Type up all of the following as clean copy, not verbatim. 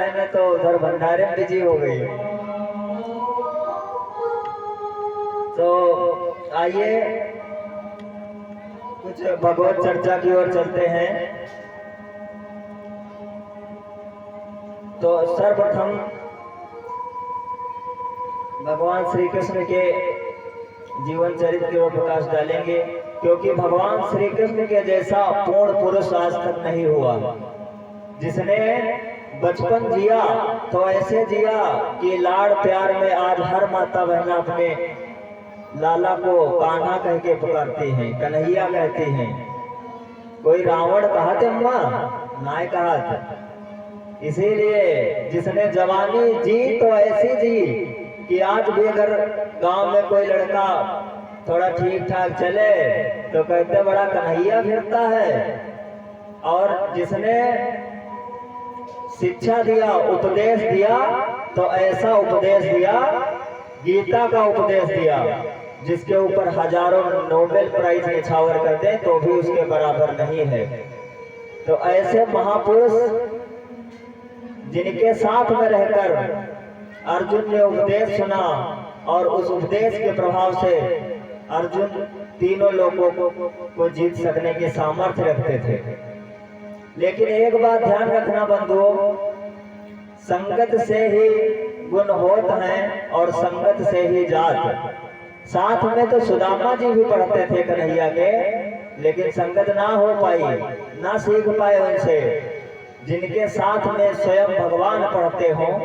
समय में तो उधर भंडारे में बिजी हो गई। तो आइए कुछ भगवत चर्चा की ओर चलते हैं। तो सर्वप्रथम भगवान श्री कृष्ण के जीवन चरित्र की ओर प्रकाश डालेंगे, क्योंकि भगवान श्री कृष्ण के जैसा पूर्ण पुरुष आज तक नहीं हुआ, जिसने बचपन जिया तो ऐसे जिया कि लाड़ प्यार में आज हर माता बहन अपने लाला को कान्हा कह के पुकारती हैं, कन्हैया कहती हैं। कोई रावण कहा थे अम्मा, नाय कहा था। इसीलिए जिसने जवानी जी तो ऐसी जी कि आज भी अगर गांव में कोई लड़का थोड़ा ठीक ठाक चले तो कहते बड़ा कन्हैया फिरता है। और जिसने शिक्षा दिया, उपदेश दिया, तो ऐसा उपदेश दिया, गीता का उपदेश दिया, जिसके ऊपर हजारों नोबेल प्राइज निछावर कर दें तो भी उसके बराबर नहीं है। तो ऐसे महापुरुष जिनके साथ में रहकर अर्जुन ने उपदेश सुना और उस उपदेश के प्रभाव से अर्जुन तीनों लोगों को जीत सकने की सामर्थ्य रखते थे। लेकिन एक बात ध्यान रखना बंधुओं, संगत से ही गुण होत हैं और संगत से ही जात। साथ में तो सुदामा जी भी पढ़ते थे कन्हैया के, लेकिन संगत ना हो पाई, ना सीख पाए उनसे। जिनके साथ में स्वयं भगवान पढ़ते हों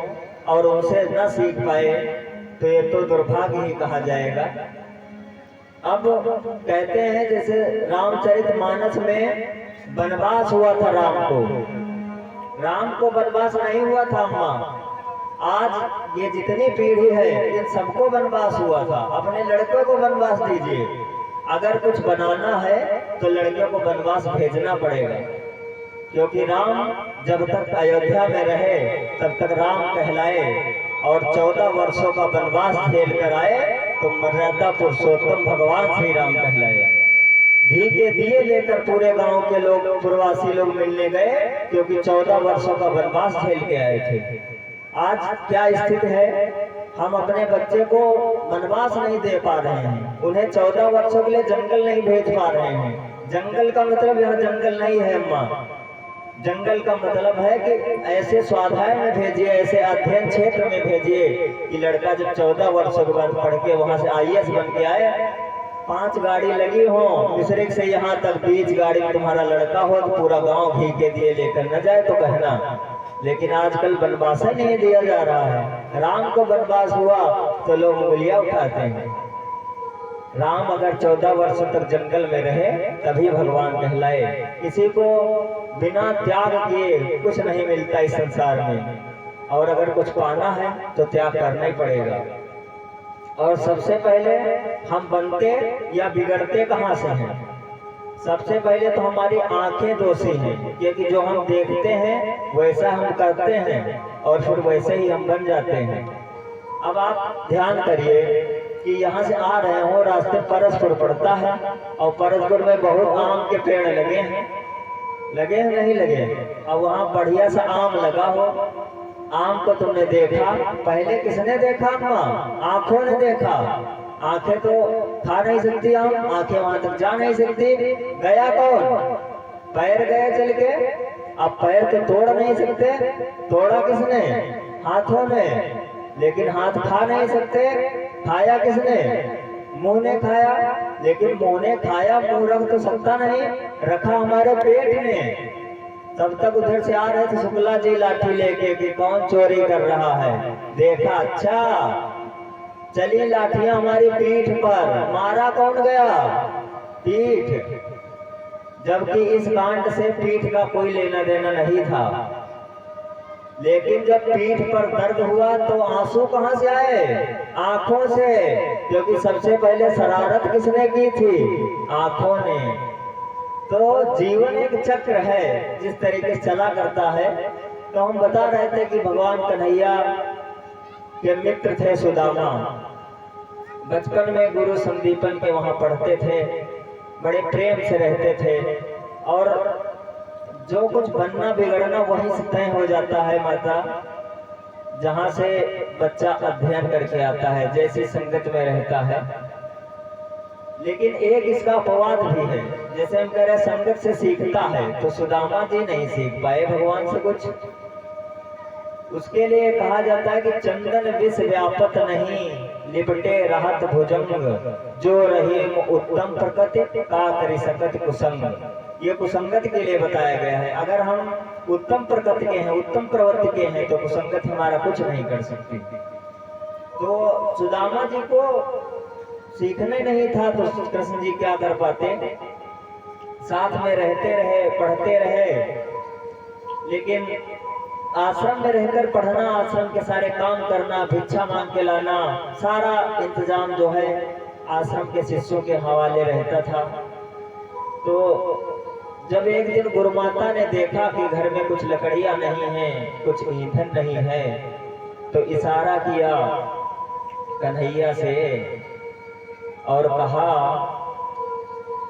और उनसे न सीख पाए तो ये तो दुर्भाग्य ही कहा जाएगा। अब कहते हैं जैसे रामचरितमानस में वनवास हुआ था राम को वनवास नहीं हुआ था अम्मा। आज ये जितनी पीढ़ी है इन सबको वनवास हुआ था। अपने लड़कों को वनवास दीजिए, अगर कुछ बनाना है तो लड़कियों को वनवास भेजना पड़ेगा, क्योंकि राम जब तक अयोध्या में रहे तब तक राम कहलाए और 14 वर्षों का वनवास झेल कर आए तो मर्यादा पुरुषोत्तम भगवान श्री राम कहलाए। घी के दिए लेकर पूरे गांव के लोग, प्रवासी लोग मिलने गए, क्योंकि 14 वर्षों का वनवास झेल के आए थे। आज क्या स्थिति है, हम अपने बच्चे को वनवास नहीं दे पा रहे हैं, उन्हें 14 वर्षों के लिए जंगल नहीं भेज पा रहे हैं। जंगल का मतलब यहाँ जंगल नहीं है अम्मा, जंगल का मतलब है कि ऐसे स्वाध्याय में भेजिए, ऐसे अध्ययन क्षेत्र में भेजिए कि लड़का जब 14 वर्षों के बाद पढ़ के वहां से IAS बन के आए, 5 गाड़ी लगी हो मिश्रिक से यहाँ तक, 20 गाड़ी में तुम्हारा लड़का हो तो पूरा गांव घी के दिए लेकर न जाए तो कहना। लेकिन आजकल वनवास नहीं दिया जा रहा है। राम को वनवास हुआ तो लोग उंगलियां उठाते हैं। राम अगर 14 वर्षों तक जंगल में रहे तभी भगवान कहलाए। किसी को बिना त्याग किए कुछ नहीं मिलता इस संसार में, और अगर कुछ पाना है तो त्याग करना ही पड़ेगा। और सबसे पहले हम बनते या बिगड़ते कहाँ से हैं? सबसे पहले तो हमारी आंखें दोषी हैं, क्योंकि जो हम देखते हैं वैसा हम करते हैं और फिर वैसे ही हम बन जाते हैं। अब आप ध्यान करिए कि यहाँ से आ रहे हो, रास्ते परसपुर पड़ता है और परसपुर में बहुत आम के पेड़ लगे हैं नहीं लगे? अब वहाँ बढ़िया सा आम लगा हो, आम को तुमने देखा, पहले किसने देखा अम्मा? आंखों ने देखा। आंखें तो खा नहीं सकती आम, आंखें वहां तक जा नहीं सकती। गया कौन? पैर गए चल के। अब पैर तो तोड़ नहीं सकते, तोड़ा किसने? हाथों ने। लेकिन हाथ खा नहीं सकते, खाया किसने? मुंह ने खाया। लेकिन मुंह ने खाया, मुंह रख तो सकता नहीं, रखा हमारे पेट में। तब तक उधर से आ रहे थे शुक्ला जी लाठी लेके कि कौन चोरी कर रहा है। देखा, अच्छा चली लाठियां हमारी पीठ पर, मारा कौन गया? पीठ। जबकि इस कांड से पीठ का कोई लेना देना नहीं था। लेकिन जब पीठ पर दर्द हुआ तो आंसू कहां से आए? आंखों से, क्योंकि सबसे पहले शरारत किसने की थी? आंखों ने। तो जीवन एक चक्र है, जिस तरीके से चला करता है। तो हम बता रहे थे कि भगवान कन्हैया के मित्र थे सुदामा। बचपन में गुरु संदीपन के वहां पढ़ते थे, बड़े प्रेम से रहते थे, और जो कुछ बनना बिगड़ना वहीं से तय हो जाता है माता। जहाँ से बच्चा अध्ययन करके आता है, जैसी संगत में रहता है। लेकिन एक इसका अपवाद भी है, जैसे हम कह रहे हैं संगत से सीखता है, तो सुदामा जी नहीं सीख पाए भगवान से कुछ। उसके लिए कहा जाता है कि चंदन विष व्यापत नहीं, लिपटे रहत भुजंग, जो रही उत्तम प्रकृति का करी सकत कुसंग। ये कुसंगत के लिए बताया गया है। अगर हम उत्तम प्रकृति के हैं, उत्तम प्रवृत्ति के हैं, तो कुसंगत हमारा कुछ नहीं कर सकती। तो सुदामा जी को सीखने नहीं था, तो कृष्ण जी क्या कर पाते, साथ में रहते रहे, पढ़ते रहे। लेकिन आश्रम में रहकर पढ़ना, आश्रम के सारे काम करना, भिक्षा मांग के लाना, सारा इंतजाम जो है आश्रम के शिष्यों के हवाले रहता था। तो जब एक दिन गुरु माता ने देखा कि घर में कुछ लकड़ियां नहीं हैं, कुछ ईंधन नहीं है, तो इशारा किया कन्हैया से और कहा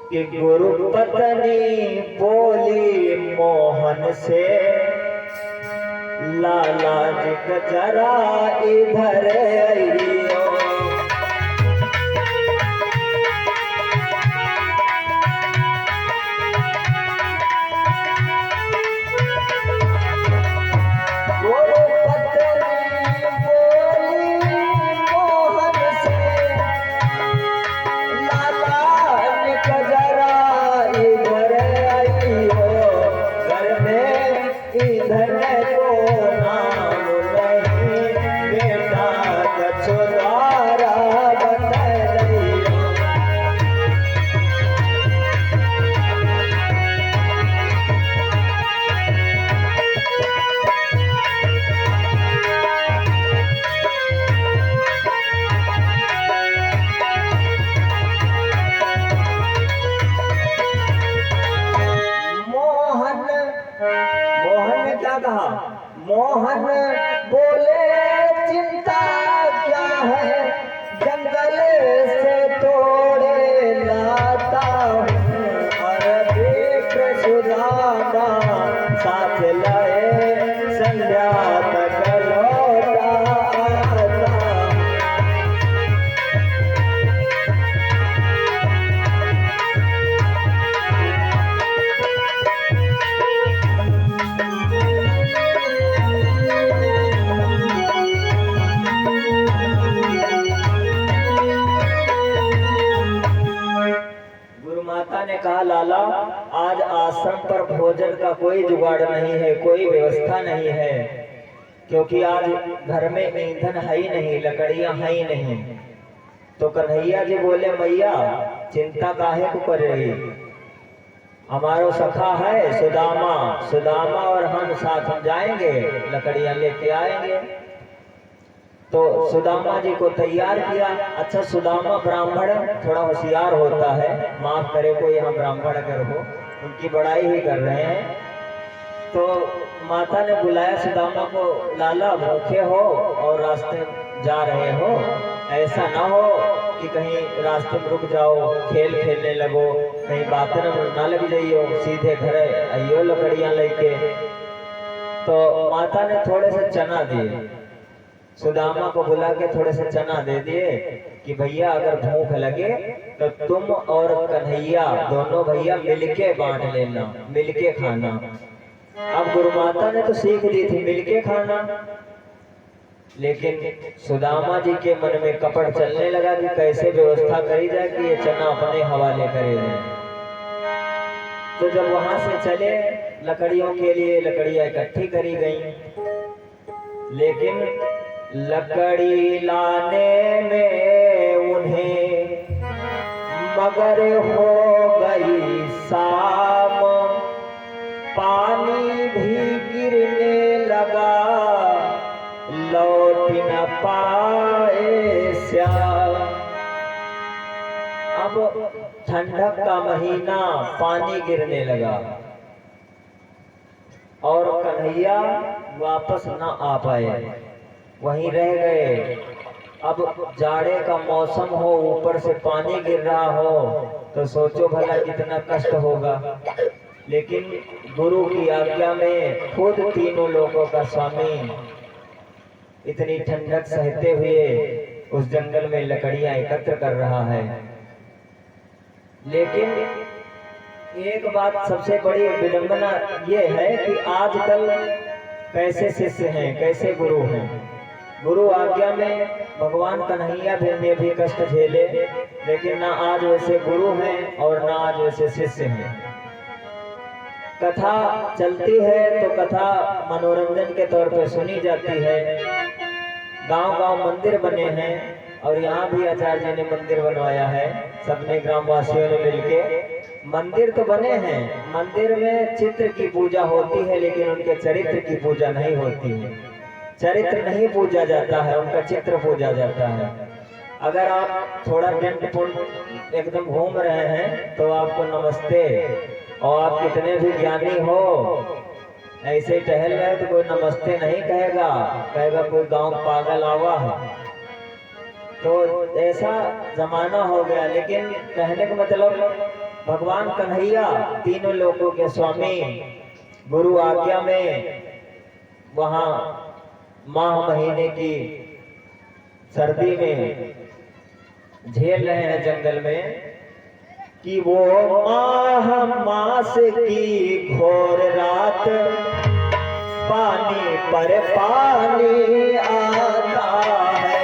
कि गुरु पत्नी बोली मोहन से, लाला जी जरा इधर आइयो। मोहन बोले चिंता क्या है, जंगल से तोड़े लाता हूँ, और देख सुदामा साथ लाए, संध्या तक लौटा आता। ने कहा, लाला आज आश्रम पर भोजन का कोई जुगाड़ नहीं है, कोई व्यवस्था नहीं है, क्योंकि आज घर में ईंधन है ही नहीं, लकड़ियां है ही नहीं। तो कन्हैया जी बोले, मैया चिंता काहे को कर रही, हमारो सखा है सुदामा, सुदामा और हम साथ हम जाएंगे, लकड़ियां लेके आएंगे। तो सुदामा जी को तैयार किया। अच्छा, सुदामा ब्राह्मण थोड़ा होशियार होता है, माफ करे कोई यहाँ ब्राह्मण अगर हो, उनकी बड़ाई ही कर रहे हैं। तो माता ने बुलाया सुदामा को, लाला भूखे हो और रास्ते जा रहे हो, ऐसा ना हो कि कहीं रास्ते में रुक जाओ, खेल खेलने लगो, कहीं बातें ना लग जाइयो, सीधे घर आइयो लकड़ियां लेके। तो माता ने थोड़े से चना दिए, सुदामा को बुला के थोड़े से चना दे दिए कि भैया अगर भूख लगे तो तुम और कन्हैया दोनों भैया मिलके बांट लेना, मिलके खाना। अब गुरु माता ने तो सीख दी थी मिलके खाना, लेकिन सुदामा जी के मन में कपट चलने लगा कि कैसे व्यवस्था करी जाए कि ये चना अपने हवाले करे जाए। तो जब वहां से चले, लकड़ियों के लिए लकड़ियां इकट्ठी करी गई, लेकिन लकड़ी लाने में उन्हें मगर हो गई शाम, पानी भी गिरने लगा, लौट न पाए श्याम। अब ठंडक का महीना, पानी गिरने लगा और कन्हैया वापस न आ पाए, वहीं रह गए। अब जाड़े का मौसम हो, ऊपर से पानी गिर रहा हो, तो सोचो भला कितना कष्ट होगा। लेकिन गुरु की आज्ञा में खुद तीनों लोगों का स्वामी इतनी ठंडक सहते हुए उस जंगल में लकड़ियां एकत्र कर रहा है। लेकिन एक बात सबसे बड़ी विडंबना ये है कि आजकल कैसे शिष्य हैं, कैसे गुरु हैं। गुरु आज्ञा में भगवान कन्हैया ने भी कष्ट झेले, लेकिन ना आज वैसे गुरु हैं और ना आज वैसे शिष्य हैं। कथा चलती है तो कथा मनोरंजन के तौर पर सुनी जाती है। गांव-गांव मंदिर बने हैं और यहाँ भी आचार्य जी ने मंदिर बनवाया है, सबने ग्रामवासियों ने मिलके। मंदिर तो बने हैं, मंदिर में चित्र की पूजा होती है, लेकिन उनके चरित्र की पूजा नहीं होती है। चरित्र नहीं पूजा जाता है, उनका चित्र पूजा जाता है। अगर आप थोड़ा टेंट एकदम घूम रहे हैं तो आपको नमस्ते, और आप कितने भी ज्ञानी हो ऐसे टहल रहे तो कोई नमस्ते नहीं कहेगा, कहेगा कोई गांव पागल आवा है। तो ऐसा जमाना हो गया। लेकिन कहने का मतलब भगवान कन्हैया तीनों लोकों के स्वामी गुरु आज्ञा में वहाँ माह महीने की सर्दी में झेल रहे हैं जंगल में कि वो माह मास की घोर रात, पानी पर पानी आता है।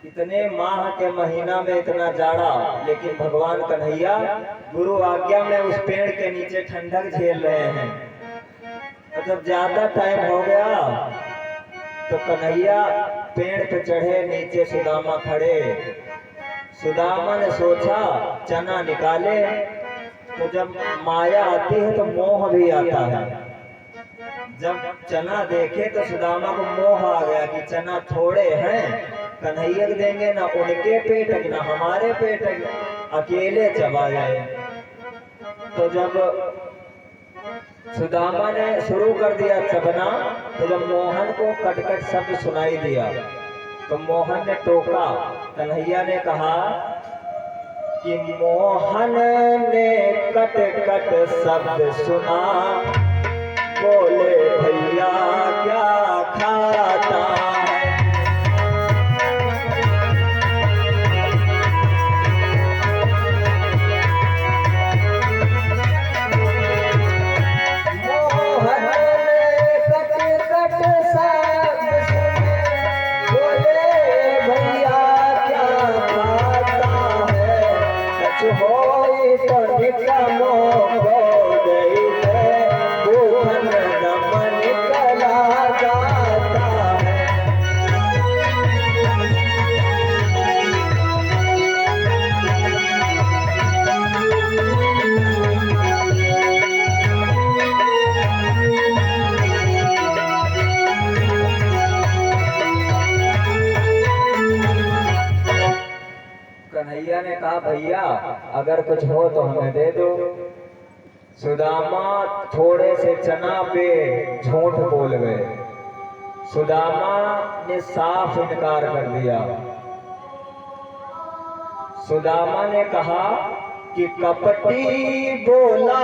इतने माह के महीना में इतना जाड़ा, लेकिन भगवान कन्हैया गुरु आज्ञा में उस पेड़ के नीचे ठंडक झेल रहे हैं। मतलब ज्यादा टाइम हो गया तो कन्हैया पेड़ पे चढ़े, नीचे सुदामा खड़े। सुदामा ने सोचा चना निकाले, तो जब माया आती है तो मोह भी आता है। जब चना देखे तो सुदामा को मोह आ गया कि चना थोड़े हैं, कन्हैया को देंगे ना उनके पेट ना हमारे पेट, अकेले चबा जाए। तो जब सुदामा ने शुरू कर दिया चबना, तो जब मोहन को कट-कट शब्द सुनाई दिया तो मोहन ने टोका। कन्हैया ने कहा कि मोहन ने कट-कट शब्द सुना, बोले भैया क्या खाता है। मोहन ने कट-कट शब्द सुने, बोले भैया क्या खाता है। सच होई तो निकमो हो गई है, भूखन दम निकला जाता है। कन्हैया ने कहा भैया अगर कुछ हो तो हमें दे दो। सुदामा थोड़े से चना पे झूठ बोल गए। सुदामा ने साफ इनकार कर दिया। सुदामा ने कहा कि कपटी बोला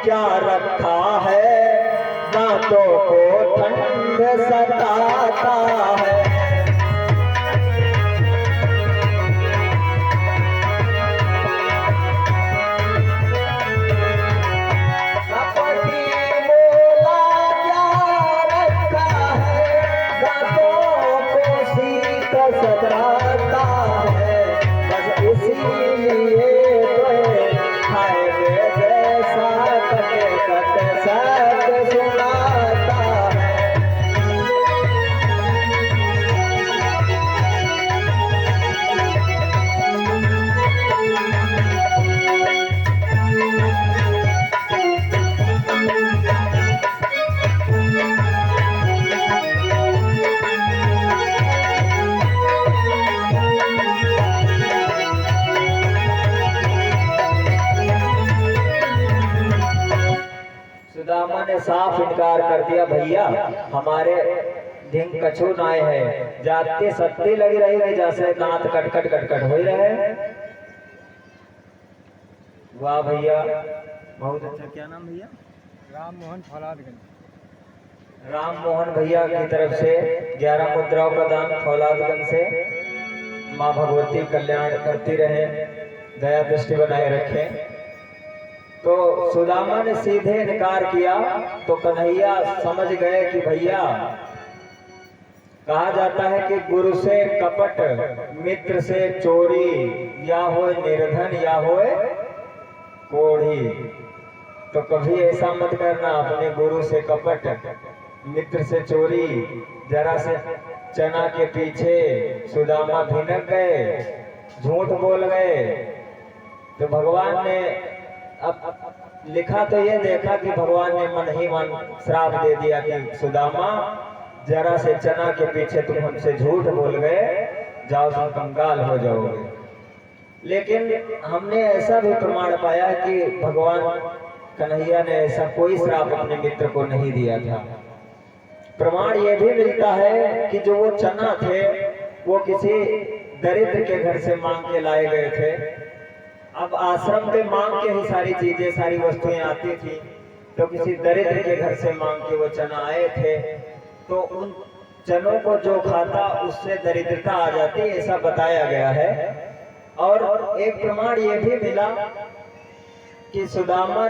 क्या रखा है, दांतों को ठंड सताता है। सतराता है बस इसीलिए तो हाईवे जैसा कटे कटे इनकार कर दिया, भैया हमारे ढिंग कछु नाय है, जाते सत्ती लगी रही जैसे दांत कटकट कटकट हो रहे। वाह भैया, बहुत अच्छा। क्या नाम भैया? राम मोहन फौलादगंज। राम मोहन भैया की तरफ से 11 मुद्राओं का दान फौलादगंज से। माँ भगवती कल्याण करती रहे, दया दृष्टि बनाए रखे। तो सुदामा ने सीधे इनकार किया तो कन्हैया समझ गए कि भैया, कहा जाता है कि गुरु से कपट, मित्र से चोरी, या हो निर्धन या हो कोढ़ी। तो कभी ऐसा मत करना, अपने गुरु से कपट, मित्र से चोरी। जरा से चना के पीछे सुदामा भिनक गए, झूठ बोल गए। तो भगवान ने अब लिखा तो ये देखा कि भगवान ने मन ही मन श्राप दे दिया कि सुदामा, जरा से चना के पीछे तुम हमसे झूठ बोल गए, जाओ तुम कंगाल हो जाओगे। लेकिन हमने ऐसा भी प्रमाण पाया कि भगवान कन्हैया ने ऐसा कोई श्राप अपने मित्र को नहीं दिया था। प्रमाण यह भी मिलता है कि जो वो चना थे वो किसी दरिद्र के घर से मांग के लाए गए थे। अब आश्रम पे मांग के ही सारी चीजें, सारी वस्तुएं आती थी, तो किसी दरिद्र के घर से मांग के वो चना आए थे। तो उन चनों को जो खाता उससे दरिद्रता आ जाती, ऐसा बताया गया है। और एक प्रमाण ये भी मिला कि सुदामा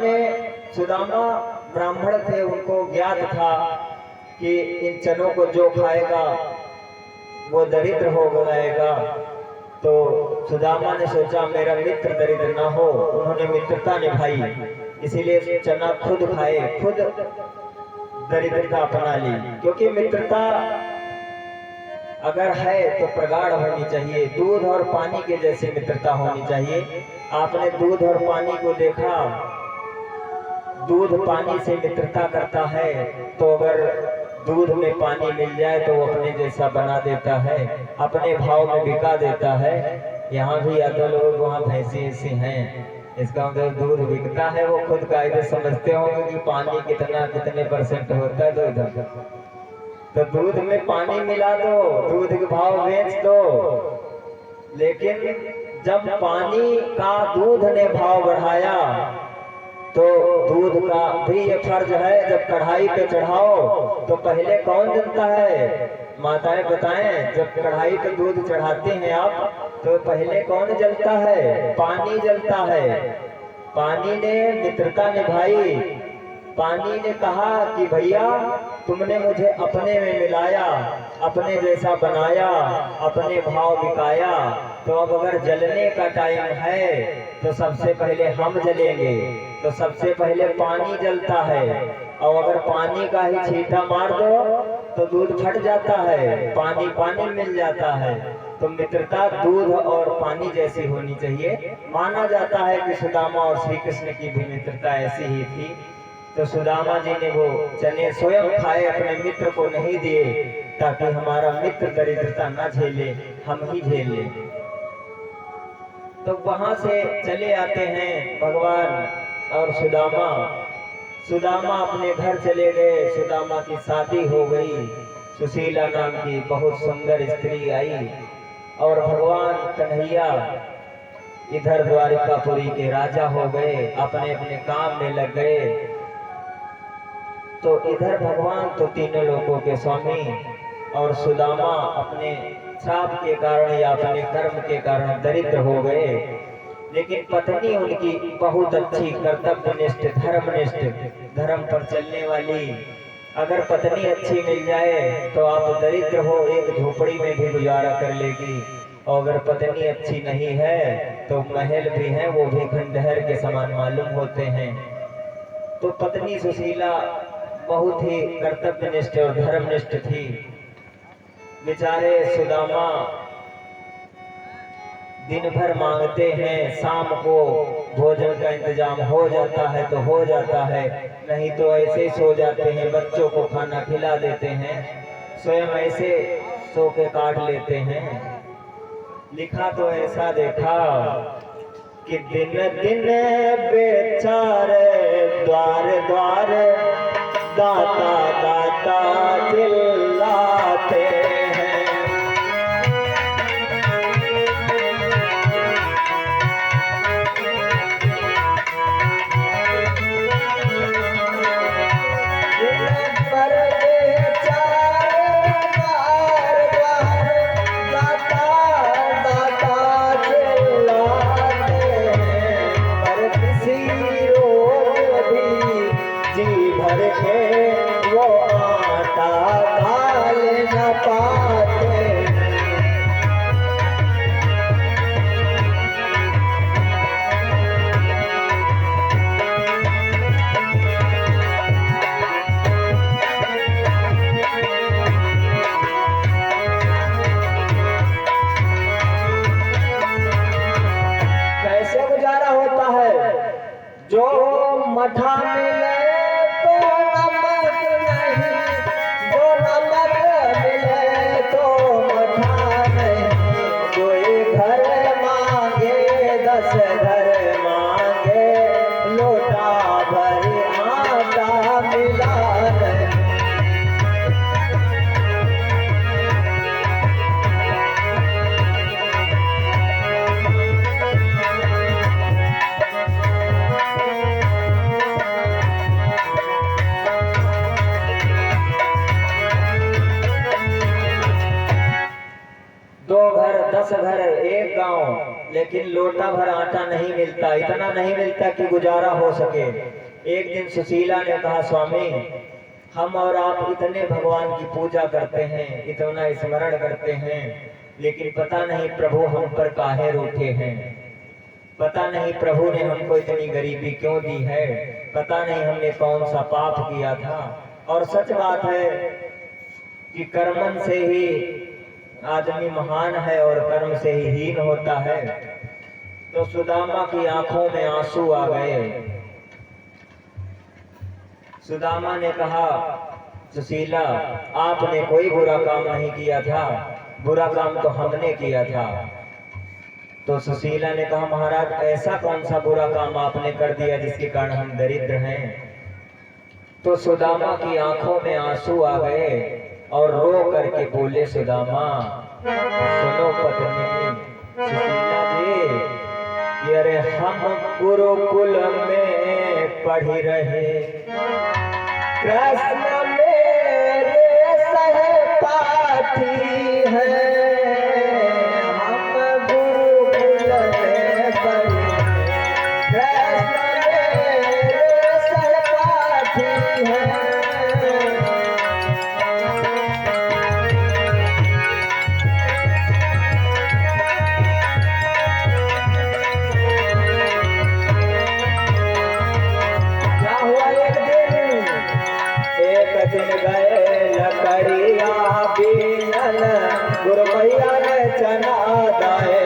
ब्राह्मण थे, उनको ज्ञात था कि इन चनों को जो खाएगा वो दरिद्र हो जाएगा। तो सुदामा ने सोचा मेरा मित्र दरिद्र ना हो, उन्होंने मित्रता निभाई, इसीलिए चना खुद खाए, खुद दरिद्रता अपना ली। क्योंकि मित्रता अगर है तो प्रगाढ़ होनी चाहिए, दूध और पानी के जैसी मित्रता होनी चाहिए। आपने दूध और पानी को देखा, दूध पानी से मित्रता करता है, तो अगर दूध में पानी मिल जाए तो वो अपने जैसा बना देता है, अपने भाव में बिका देता है। यहाँ भी यादव लोग वहाँ भैंसी ऐसी हैं, इसका मतलब दूध बिकता है, वो खुद कायदे समझते होंगे कि पानी कितना कितने % होता है। तो इधर तो दूध में पानी मिला दो, दूध के भाव बेच दो। लेकिन जब पानी का दूध ने भाव बढ़ाया तो दूध का भी ये फर्ज है, जब कढ़ाई पे चढ़ाओ तो पहले कौन जलता है? माताएं बताएं, जब कढ़ाई पे दूध चढ़ाते हैं आप तो पहले कौन जलता है? पानी जलता है। पानी ने मित्रता निभाई, पानी ने कहा कि भैया तुमने मुझे अपने में मिलाया, अपने जैसा बनाया, अपने भाव बिकाया, तो अब अगर जलने का टाइम है तो सबसे पहले हम जलेंगे। तो सबसे पहले पानी जलता है, और अगर पानी का ही छींटा मार दो तो दूध फट जाता है, पानी पानी मिल जाता है। तो मित्रता दूध और पानी जैसी होनी चाहिए। माना जाता है कि सुदामा और श्री कृष्ण की भी मित्रता ऐसी ही थी। तो सुदामा जी ने वो चने स्वयं खाए, अपने मित्र को नहीं दिए, ताकि हमारा मित्र दरिद्रता न झेले, हम ही झेल ले। तो वहां से चले आते हैं भगवान और सुदामा अपने घर चले गए। सुदामा की शादी हो गई, सुशीला नाम की बहुत सुंदर स्त्री आई, और भगवान कन्हैया इधर द्वारिकापुरी के राजा हो गए, अपने अपने काम में लग गए। तो इधर भगवान तो तीनों लोगों के स्वामी, और सुदामा अपने श्राप के कारण या अपने कर्म के कारण दरिद्र हो गए। लेकिन पत्नी उनकी बहुत अच्छी, कर्तव्यनिष्ठ, धर्मनिष्ठ, धर्म पर चलने वाली। अगर पत्नी अच्छी मिल जाए तो आप दरिद्र हो एक झोपड़ी में भी गुजारा कर लेगी, और अगर पत्नी अच्छी नहीं है तो महल भी हैं, वो भी खंडहर के समान मालूम होते हैं। तो पत्नी सुशीला बहुत ही कर्तव्यनिष्ठ और धर्मनिष्ठ थी। बेचारे सुदामा दिन भर मांगते हैं, शाम को भोजन का इंतजाम हो जाता है तो हो जाता है, नहीं तो ऐसे ही सो जाते हैं, बच्चों को खाना खिला देते हैं, स्वयं ऐसे सो के काट लेते हैं। लिखा तो ऐसा देखा कि दिन दिन बेचारे द्वार द्वार दाता दाता चिल्लाते हैं। पर बेचारे बार बार दाता दाता चिल्लाते हैं, पर किसी रोग भी जी भर के वो आटा दाल न पाते। कैसे गुजारा होता है? जो मठा मिले तो नमक नहीं, जो नमक मिले तो मठा नहीं। कोई घर मांगे 10 घर मांगे, लोटा भर आटा मिला नहीं। दो घर 10 घर एक गांव, लेकिन लोटा भर आटा नहीं मिलता, इतना नहीं मिलता कि गुजारा हो सके। एक दिन सुशीला ने कहा, स्वामी हम और आप इतने भगवान की पूजा करते हैं, इतना स्मरण करते हैं, लेकिन पता नहीं प्रभु हम पर काहे रूठे हैं। पता नहीं प्रभु ने हमको इतनी गरीबी क्यों दी है, पता नहीं हमने कौन सा पाप किया था। और सच बात है कि कर्मन से ही आदमी महान है और कर्म से ही हीन होता है। तो सुदामा की आंखों में आंसू आ गए। सुदामा ने कहा, सुशीला आपने कोई बुरा काम नहीं किया था, बुरा काम तो हमने किया था। तो सुशीला ने कहा, महाराज ऐसा कौन सा बुरा काम आपने कर दिया जिसके कारण हम दरिद्र हैं? तो सुदामा की आंखों में आंसू आ गए और रो करके बोले, सुदामा सुनो पत्नी सुशीला जी, कि अरे हम गुरुकुल में पढ़ रहे, कृष्ण मेरे सहपाठी हैं। हम गुरुकुल में पढ़े, कृष्ण मेरे सहपाठी हैं। दिन गए लकड़िया बीनन, गुरु मैया ने चना दाए।